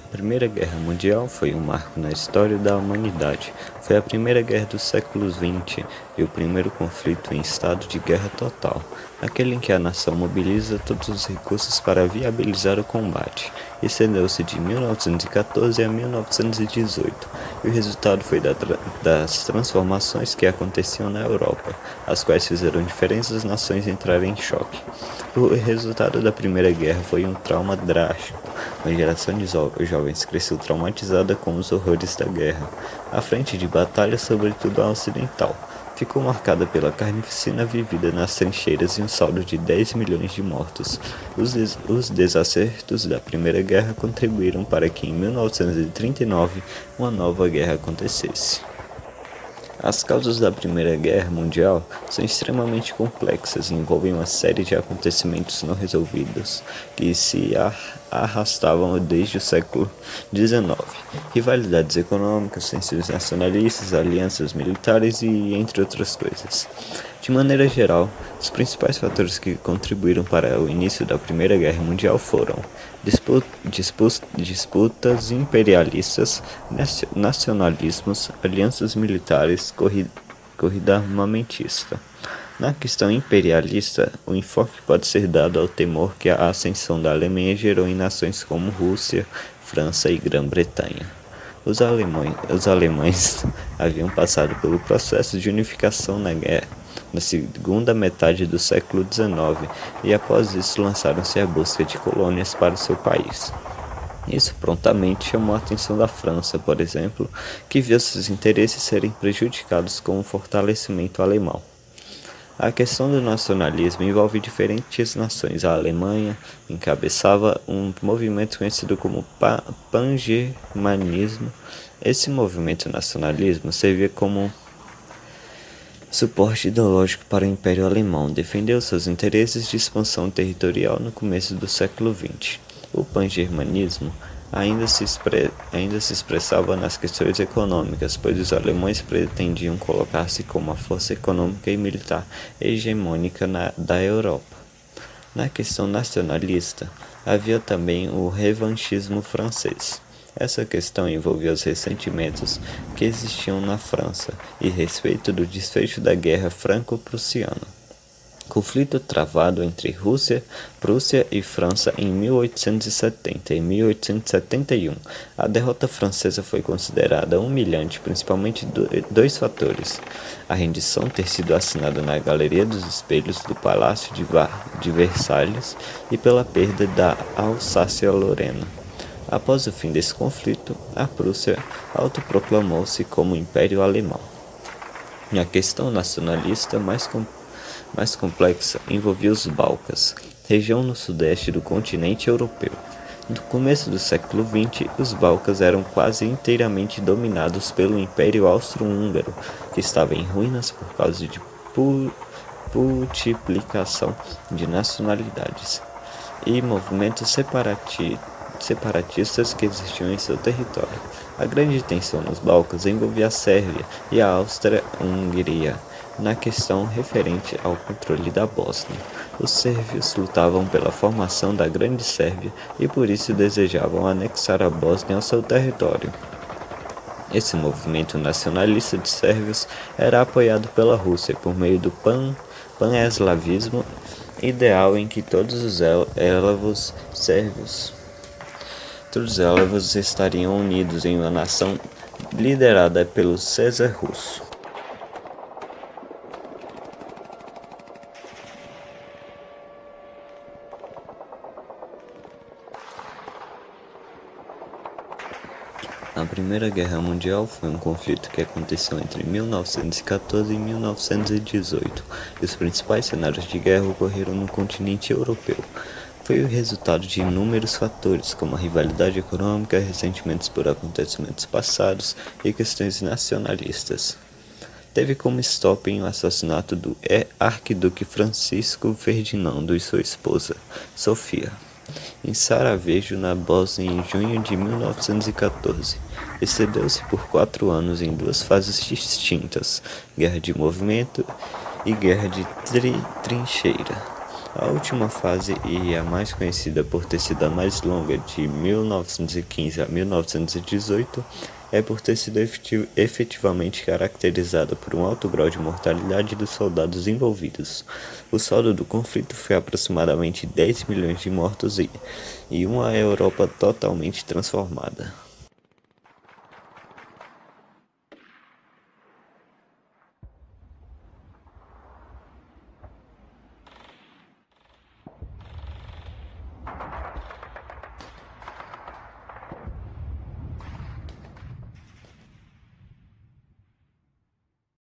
A Primeira Guerra Mundial foi um marco na história da humanidade. Foi a primeira guerra dos séculos XX e o primeiro conflito em estado de guerra total, aquele em que a nação mobiliza todos os recursos para viabilizar o combate. Estendeu-se de 1914 a 1918, e o resultado foi das transformações que aconteciam na Europa, as quais fizeram diferentes nações entrarem em choque. O resultado da Primeira Guerra foi um trauma drástico. Uma geração de jovens cresceu traumatizada com os horrores da guerra. A frente de batalha, sobretudo a ocidental, ficou marcada pela carnificina vivida nas trincheiras e um saldo de 10 milhões de mortos. Os desacertos da Primeira Guerra contribuíram para que em 1939 uma nova guerra acontecesse. As causas da Primeira Guerra Mundial são extremamente complexas e envolvem uma série de acontecimentos não resolvidos que se arrastavam desde o século XIX. Rivalidades econômicas, tensões nacionalistas, alianças militares e entre outras coisas. De maneira geral, os principais fatores que contribuíram para o início da Primeira Guerra Mundial foram disputas imperialistas, nacionalismos, alianças militares, corrida armamentista. Na questão imperialista, o enfoque pode ser dado ao temor que a ascensão da Alemanha gerou em nações como Rússia, França e Grã-Bretanha. Os alemães haviam passado pelo processo de unificação na segunda metade do século XIX e após isso lançaram-se à busca de colônias para o seu país. Isso prontamente chamou a atenção da França, por exemplo, que viu seus interesses serem prejudicados com o fortalecimento alemão. A questão do nacionalismo envolve diferentes nações. A Alemanha encabeçava um movimento conhecido como pangermanismo. Esse movimento nacionalismo servia como suporte ideológico para o Império Alemão, defendeu seus interesses de expansão territorial no começo do século XX. O pangermanismo ainda se expressava nas questões econômicas, pois os alemães pretendiam colocar-se como a força econômica e militar hegemônica da Europa. Na questão nacionalista, havia também o revanchismo francês. Essa questão envolvia os ressentimentos que existiam na França e respeito do desfecho da Guerra Franco-Prussiana. Conflito travado entre Prússia e França em 1870 e 1871. A derrota francesa foi considerada humilhante, principalmente dois fatores: a rendição ter sido assinada na Galeria dos Espelhos do Palácio de Versalhes e pela perda da Alsácia-Lorena. Após o fim desse conflito, a Prússia autoproclamou-se como Império Alemão. A questão nacionalista mais complexa envolvia os Balcãs, região no sudeste do continente europeu. No começo do século XX, os Balcãs eram quase inteiramente dominados pelo Império Austro-Húngaro, que estava em ruínas por causa de multiplicação de nacionalidades e movimentos separatistas que existiam em seu território. A grande tensão nos Balcãs envolvia a Sérvia e a Áustria-Hungria na questão referente ao controle da Bósnia. Os sérvios lutavam pela formação da Grande Sérvia e por isso desejavam anexar a Bósnia ao seu território. Esse movimento nacionalista de sérvios era apoiado pela Rússia por meio do pan-eslavismo, ideal em que todos os elavos sérvios estariam unidos em uma nação liderada pelo César Russo. A Primeira Guerra Mundial foi um conflito que aconteceu entre 1914 e 1918, e os principais cenários de guerra ocorreram no continente europeu. Foi o resultado de inúmeros fatores, como a rivalidade econômica, ressentimentos por acontecimentos passados e questões nacionalistas. Teve como estopim o assassinato do arquiduque Francisco Ferdinando e sua esposa, Sofia, em Sarajevo, na Bósnia, em junho de 1914. Estendeu-se por 4 anos em duas fases distintas: guerra de movimento e guerra de trincheira. A última fase, e a mais conhecida por ter sido a mais longa, de 1915 a 1918, é por ter sido efetivamente caracterizada por um alto grau de mortalidade dos soldados envolvidos. O saldo do conflito foi aproximadamente 10 milhões de mortos e uma Europa totalmente transformada.